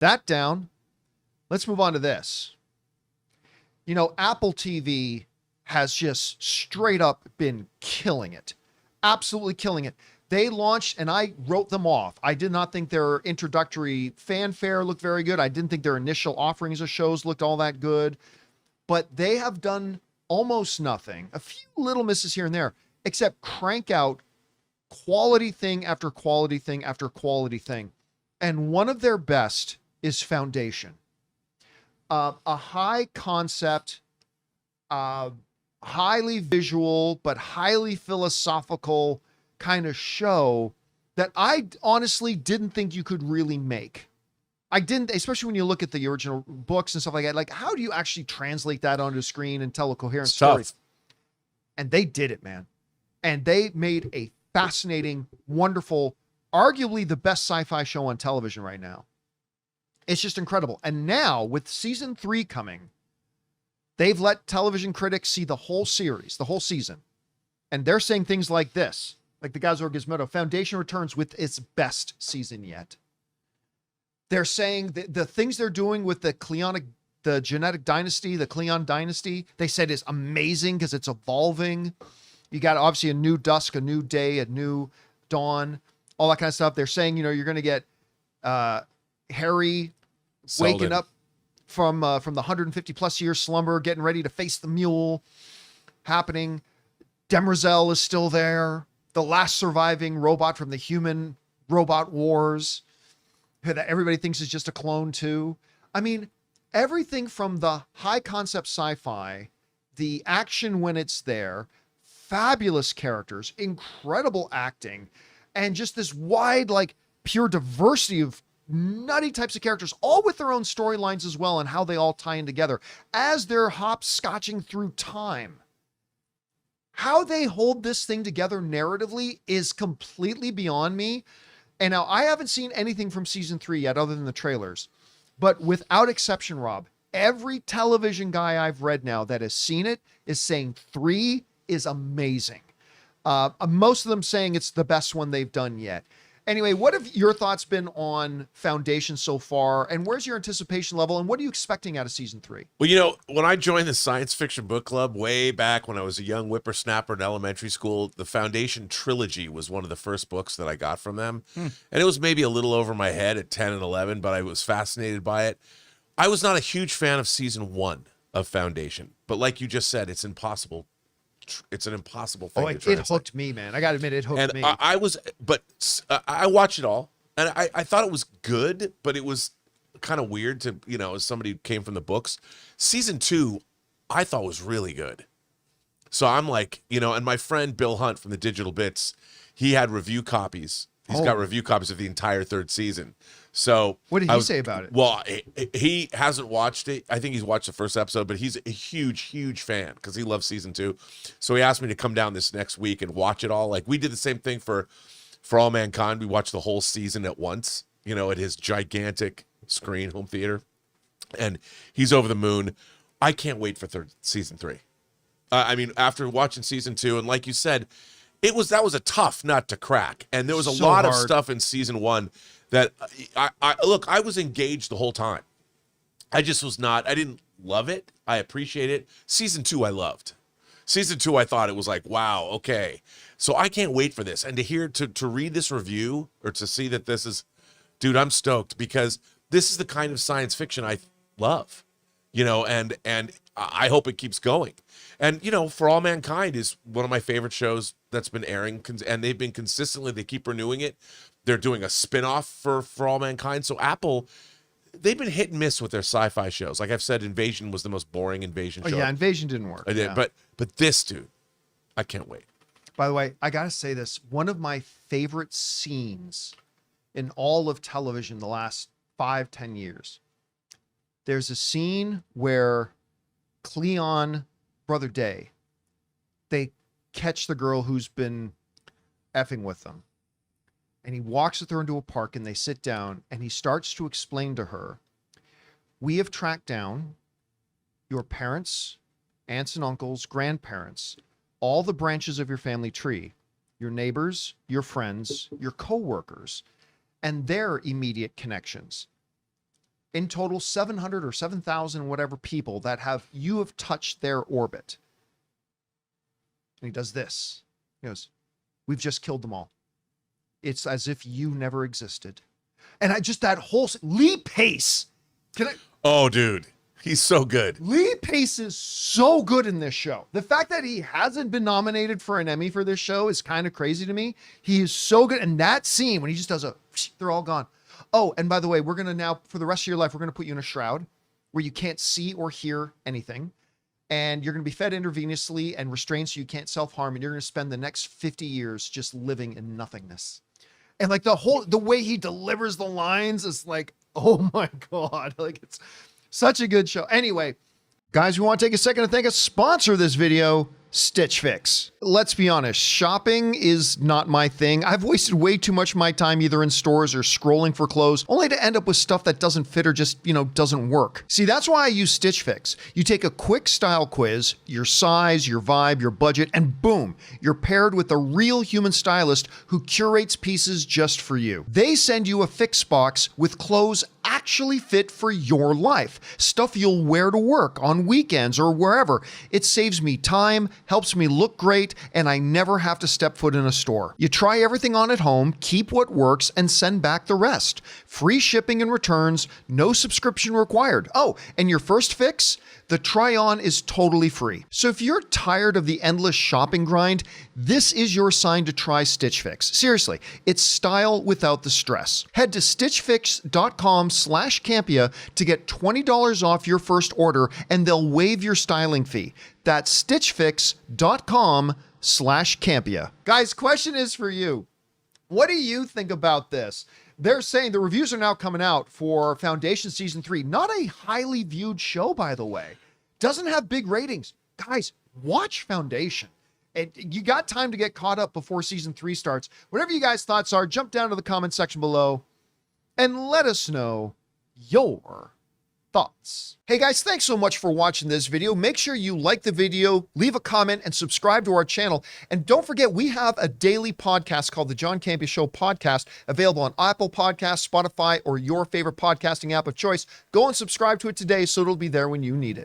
That down. Let's move on to this. You know, Apple TV has just straight up been killing it. Absolutely killing it. They launched, and I wrote them off. I did not think their introductory fanfare looked very good. I didn't think their initial offerings of shows looked all that good. But they have done almost nothing. A few little misses here and there, except crank out quality thing after quality thing after quality thing. And one of their best is Foundation. A high concept, highly visual, but highly philosophical kind of show that I honestly didn't think you could really make. I didn't, especially when you look at the original books and stuff like that. Like, how do you actually translate that onto screen and tell a coherent story? And they did it, man. And they made a fascinating, wonderful, arguably the best sci-fi show on television right now. It's just incredible. And now with season 3 coming, they've let television critics see the whole series, the whole season. And they're saying things like this, like the guys over Gizmodo, Foundation returns with its best season yet. They're saying the things they're doing with the genetic dynasty, the Cleon dynasty, they said is amazing because it's evolving. You got obviously a new dusk, a new day, a new dawn, all that kind of stuff. They're saying, you know, you're going to get Harry waking up from the 150 plus year slumber, getting ready to face the mule happening. Demerzel is still there. The last surviving robot from the human robot wars that everybody thinks is just a clone too. I mean, everything from the high concept sci-fi, the action when it's there, fabulous characters, incredible acting, and just this wide, like pure diversity of nutty types of characters, all with their own storylines as well, and how they all tie in together as they're hopscotching through time. How they hold this thing together narratively is completely beyond me. And now I haven't seen anything from season 3 yet other than the trailers, but without exception, Rob, every television guy I've read now that has seen it is saying 3 is amazing. Most of them saying it's the best one they've done yet. Anyway, what have your thoughts been on Foundation so far? And where's your anticipation level? And what are you expecting out of season 3? Well, you know, when I joined the science fiction book club way back when I was a young whippersnapper in elementary school, the Foundation trilogy was one of the first books that I got from them. And it was maybe a little over my head at 10 and 11, but I was fascinated by it. I was not a huge fan of season 1 of Foundation, but like you just said, it's impossible. It's an impossible thing. It hooked me, man. I got to admit, it hooked me. I watched it all, and I thought it was good, but it was kind of weird to, you know, as somebody who came from the books. Season 2, I thought was really good. So I'm like, you know, and my friend Bill Hunt from the Digital Bits, he had review copies. He's got review copies of the entire 3rd season. So what did he say about it? Well, he hasn't watched it. I think he's watched the first episode, but he's a huge, huge fan because he loves season 2. So he asked me to come down this next week and watch it all. Like we did the same thing for All Mankind. We watched the whole season at once, you know, at his gigantic screen home theater, and he's over the moon. I can't wait for season 3. I mean, after watching season 2, and like you said, that was a tough nut to crack, and there was a lot of stuff in season 1 that I was engaged the whole time. I just was not. I didn't love it. I appreciate it. Season 2, I loved. Season 2, I thought it was like, wow, okay. So I can't wait for this, and to read this review or to see that this is, dude, I'm stoked because this is the kind of science fiction I love, you know, and I hope it keeps going. And, you know, For All Mankind is one of my favorite shows that's been airing, and they've been consistently, they keep renewing it. They're doing a spinoff for All Mankind. So Apple, they've been hit and miss with their sci-fi shows. Like I've said, Invasion was the most boring Invasion show. Yeah, Invasion didn't work. It did, but this, dude, I can't wait. By the way, I got to say this. One of my favorite scenes in all of television the last 5-10 years. There's a scene where Cleon, Brother Day, they catch the girl who's been effing with them. And he walks with her into a park and they sit down and he starts to explain to her, we have tracked down your parents, aunts and uncles, grandparents, all the branches of your family tree, your neighbors, your friends, your coworkers, and their immediate connections. in total 700 or 7,000 whatever people that you have touched their orbit. And he does this. He goes, we've just killed them all. It's as if you never existed. And that whole Lee Pace. Oh, dude. He's so good. Lee Pace is so good in this show. The fact that he hasn't been nominated for an Emmy for this show is kind of crazy to me. He is so good. And that scene when he just does they're all gone. Oh, and by the way, we're going to now, for the rest of your life, we're going to put you in a shroud where you can't see or hear anything. And you're going to be fed intravenously and restrained so you can't self-harm. And you're going to spend the next 50 years just living in nothingness. And like the way he delivers the lines is like, oh my God. Like it's such a good show. Anyway, guys, we want to take a second to thank a sponsor of this video, Stitch Fix. Let's be honest, shopping is not my thing. I've wasted way too much of my time either in stores or scrolling for clothes, only to end up with stuff that doesn't fit or just, doesn't work. See, that's why I use Stitch Fix. You take a quick style quiz, your size, your vibe, your budget, and boom, you're paired with a real human stylist who curates pieces just for you. They send you a fix box with clothes actually fit for your life. Stuff you'll wear to work, on weekends, or wherever. It saves me time, helps me look great, and I never have to step foot in a store. You try everything on at home, keep what works, and send back the rest. Free shipping and returns, no subscription required. Oh, and your first fix? The try-on is totally free. So if you're tired of the endless shopping grind, this is your sign to try Stitch Fix. Seriously, it's style without the stress. Head to stitchfix.com/Campea to get $20 off your first order, and they'll waive your styling fee. That's stitchfix.com/Campea. Guys, question is for you. What do you think about this? They're saying the reviews are now coming out for Foundation Season 3. Not a highly viewed show, by the way. Doesn't have big ratings. Guys, watch Foundation. And you got time to get caught up before Season 3 starts. Whatever you guys' thoughts are, jump down to the comment section below and let us know your thoughts. Hey guys, thanks so much for watching this video. Make sure you like the video, leave a comment, and subscribe to our channel. And don't forget, we have a daily podcast called the John Campea Show podcast, available on Apple Podcasts, Spotify, or your favorite podcasting app of choice. Go and subscribe to it today so it'll be there when you need it.